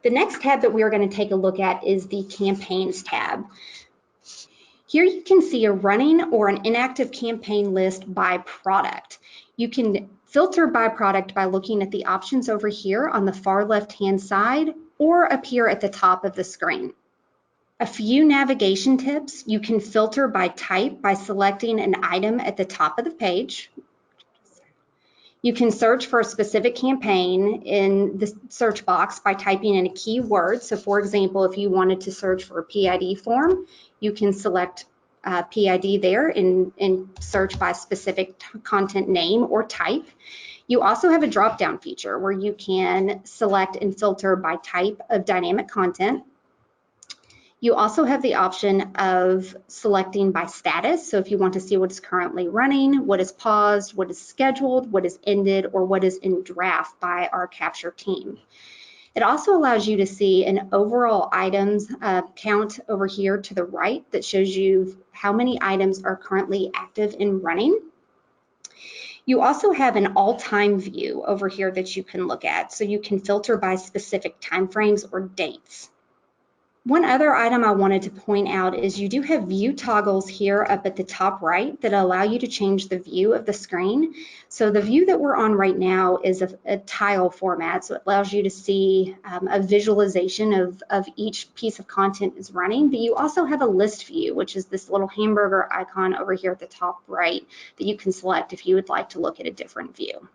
The next tab that we are going to take a look at is the Campaigns tab. Here you can see a running or an inactive campaign list by product. You can filter by product by looking at the options over here on the far left-hand side or up here at the top of the screen. A few navigation tips: you can filter by type by selecting an item at the top of the page. You can search for a specific campaign in the search box by typing in a keyword. So for example, if you wanted to search for a PID form, you can select PID there and search by specific content name or type. You also have a drop-down feature where you can select and filter by type of dynamic content. You also have the option of selecting by status. So if you want to see what is currently running, what is paused, what is scheduled, what is ended, or what is in draft by our capture team. It also allows you to see an overall items count over here to the right that shows you how many items are currently active and running. You also have an all-time view over here that you can look at, so you can filter by specific timeframes or dates. One other item I wanted to point out is you do have view toggles here up at the top right that allow you to change the view of the screen. So the view that we're on right now is a tile format, so it allows you to see a visualization of each piece of content is running, but you also have a list view, which is this little hamburger icon over here at the top right that you can select if you would like to look at a different view.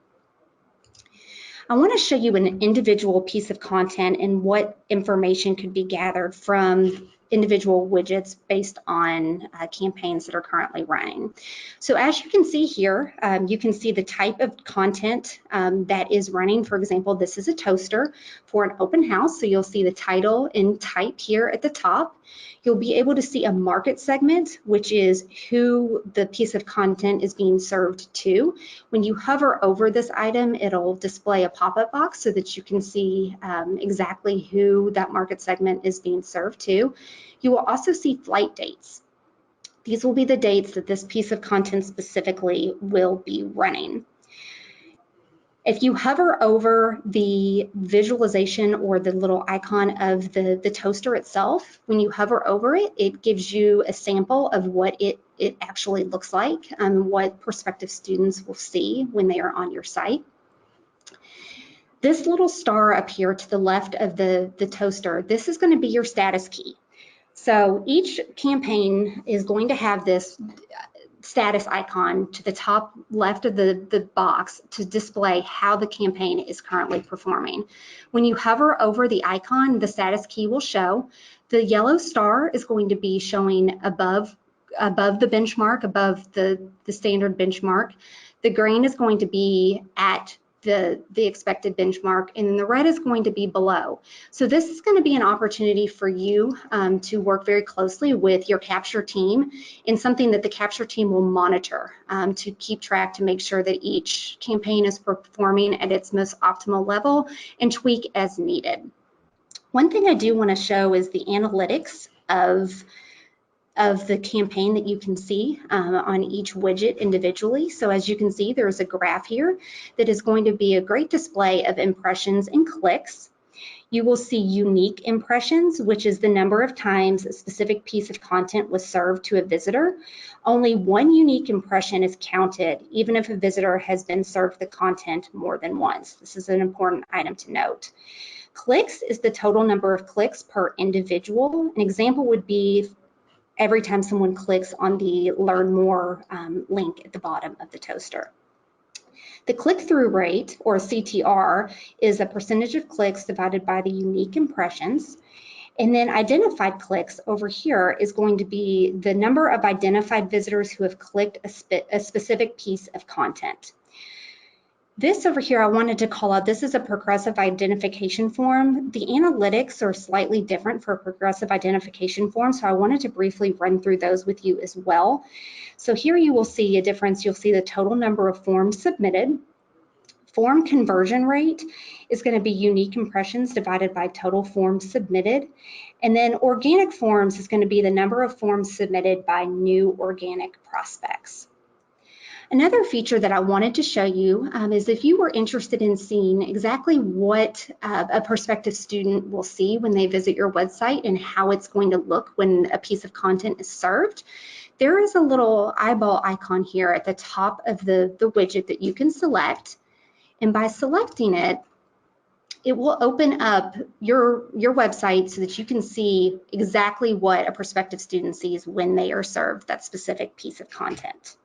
I want to show you an individual piece of content and what information could be gathered from individual widgets based on campaigns that are currently running. So as you can see here, you can see the type of content that is running. For example, this is a toaster for an open house. So you'll see the title and type here at the top. You'll be able to see a market segment, which is who the piece of content is being served to. When you hover over this item, it'll display a pop-up box so that you can see exactly who that market segment is being served to. You will also see flight dates. These will be the dates that this piece of content specifically will be running. If you hover over the visualization or the little icon of the toaster itself, when you hover over it, it gives you a sample of what it actually looks like and what prospective students will see when they are on your site. This little star up here to the left of the toaster, this is going to be your status key. So each campaign is going to have this status icon to the top left of the box to display how the campaign is currently performing. When you hover over the icon, the status key will show. The yellow star is going to be showing above the benchmark, above the standard benchmark. The green is going to be at the expected benchmark, and then the red is going to be below. So this is going to be an opportunity for you to work very closely with your capture team in something that the capture team will monitor to keep track to make sure that each campaign is performing at its most optimal level and tweak as needed. One thing I do want to show is the analytics of the campaign that you can see on each widget individually. So as you can see, there's a graph here that is going to be a great display of impressions and clicks. You will see unique impressions, which is the number of times a specific piece of content was served to a visitor. Only one unique impression is counted, even if a visitor has been served the content more than once. This is an important item to note. Clicks is the total number of clicks per individual. An example would be every time someone clicks on the Learn More link at the bottom of the toaster. The click-through rate, or CTR, is a percentage of clicks divided by the unique impressions. And then identified clicks over here is going to be the number of identified visitors who have clicked a specific piece of content. This over here, I wanted to call out, this is a progressive identification form. The analytics are slightly different for a progressive identification form, so I wanted to briefly run through those with you as well. So here you will see a difference. You'll see the total number of forms submitted. Form conversion rate is going to be unique impressions divided by total forms submitted. And then organic forms is going to be the number of forms submitted by new organic prospects. Another feature that I wanted to show you is if you were interested in seeing exactly what a prospective student will see when they visit your website and how it's going to look when a piece of content is served, there is a little eyeball icon here at the top of the widget that you can select. And by selecting it, it will open up your website so that you can see exactly what a prospective student sees when they are served that specific piece of content.